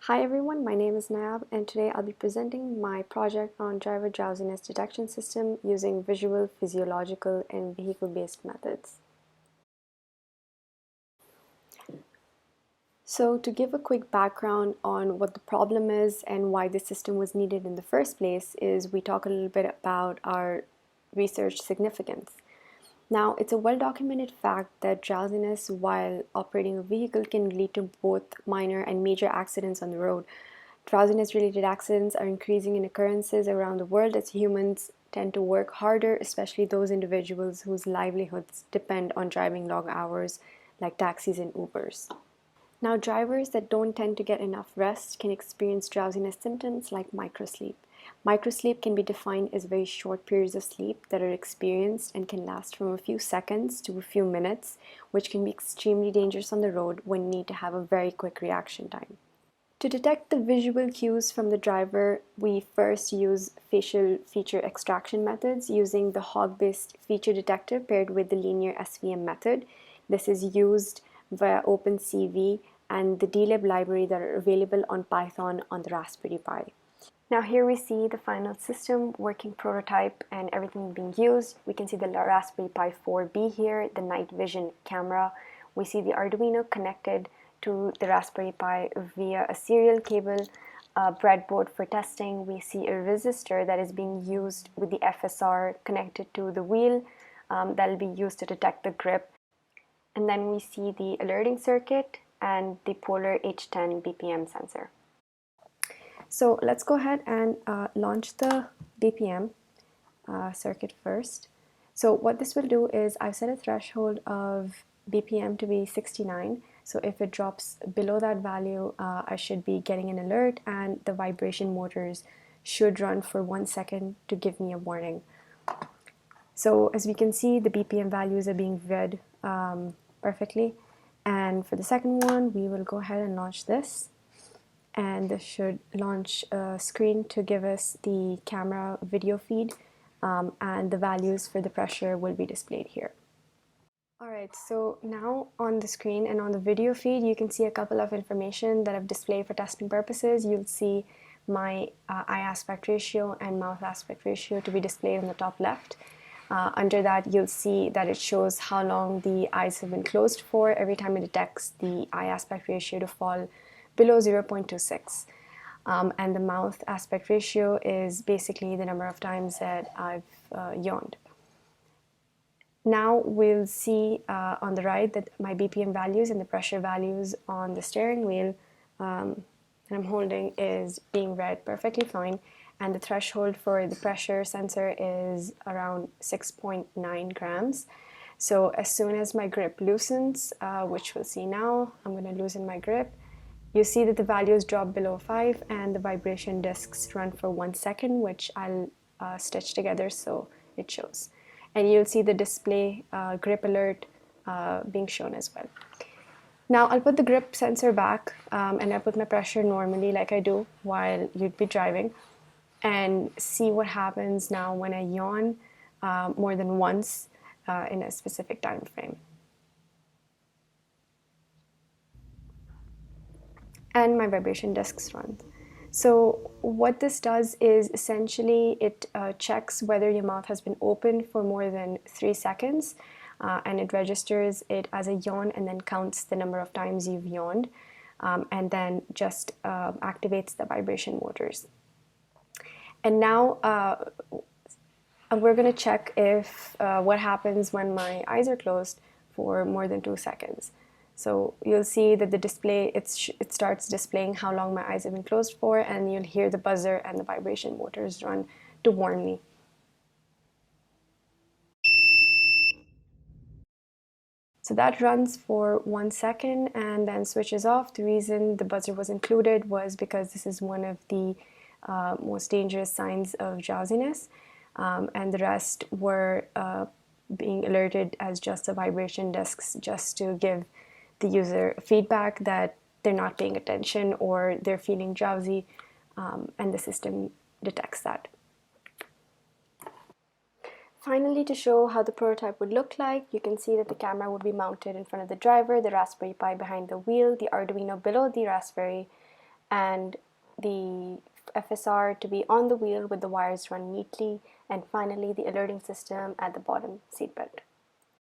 Hi everyone, my name is Nayab and today I'll be presenting my project on driver drowsiness detection system using visual, physiological, and vehicle-based methods. So to give a quick background on what the problem is and why this system was needed in the first place is we talk a little bit about our research significance. Now, it's a well-documented fact that drowsiness while operating a vehicle can lead to both minor and major accidents on the road. Drowsiness-related accidents are increasing in occurrences around the world as humans tend to work harder, especially those individuals whose livelihoods depend on driving long hours, like taxis and Ubers. Now, drivers that don't tend to get enough rest can experience drowsiness symptoms like microsleep. Microsleep can be defined as very short periods of sleep that are experienced and can last from a few seconds to a few minutes, which can be extremely dangerous on the road when you need to have a very quick reaction time. To detect the visual cues from the driver, we first use facial feature extraction methods using the hog-based feature detector paired with the linear SVM method. This is used via OpenCV and the DLib library that are available on Python on the Raspberry Pi. Now here we see the final system, working prototype, and everything being used. We can see the Raspberry Pi 4B here, the night vision camera. We see the Arduino connected to the Raspberry Pi via a serial cable, a breadboard for testing. We see a resistor that is being used with the FSR connected to the wheel that will be used to detect the grip. And then we see the alerting circuit and the polar H10 BPM sensor. So let's go ahead and launch the BPM circuit first. So what this will do is I've set a threshold of BPM to be 69. So if it drops below that value, I should be getting an alert and the vibration motors should run for 1 second to give me a warning. So as we can see, the BPM values are being read perfectly. And for the second one, we will go ahead and launch this. And this should launch a screen to give us the camera video feed, and the values for the pressure will be displayed here. Alright, so now on the screen and on the video feed you can see a couple of information that I've displayed for testing purposes. You'll see my eye aspect ratio and mouth aspect ratio to be displayed on the top left. Under that you'll see that it shows how long the eyes have been closed for every time it detects the eye aspect ratio to fall below 0.26. And the mouth aspect ratio is basically the number of times that I've yawned. Now we'll see on the right that my BPM values and the pressure values on the steering wheel that I'm holding is being read perfectly fine, and the threshold for the pressure sensor is around 6.9 grams. So as soon as my grip loosens, which we'll see now, I'm going to loosen my grip. You see that the values drop below 5 and the vibration discs run for 1 second, which I'll stitch together so it shows. And you'll see the display grip alert being shown as well. Now I'll put the grip sensor back and I'll put my pressure normally like I do while you'd be driving, and see what happens now when I yawn more than once in a specific time frame. And my vibration discs run. So what this does is essentially it checks whether your mouth has been open for more than 3 seconds, and it registers it as a yawn and then counts the number of times you've yawned, and then just activates the vibration motors. And now we're going to check if what happens when my eyes are closed for more than 2 seconds. So you'll see that the display, it starts displaying how long my eyes have been closed for, and you'll hear the buzzer and the vibration motors run to warn me. So that runs for 1 second and then switches off. The reason the buzzer was included was because this is one of the most dangerous signs of drowsiness, and the rest were being alerted as just the vibration discs, just to give the user feedback that they're not paying attention or they're feeling drowsy, and the system detects that. Finally, to show how the prototype would look like, you can see that the camera would be mounted in front of the driver, the Raspberry Pi behind the wheel, the Arduino below the Raspberry, and the FSR to be on the wheel with the wires run neatly, and finally the alerting system at the bottom seatbelt.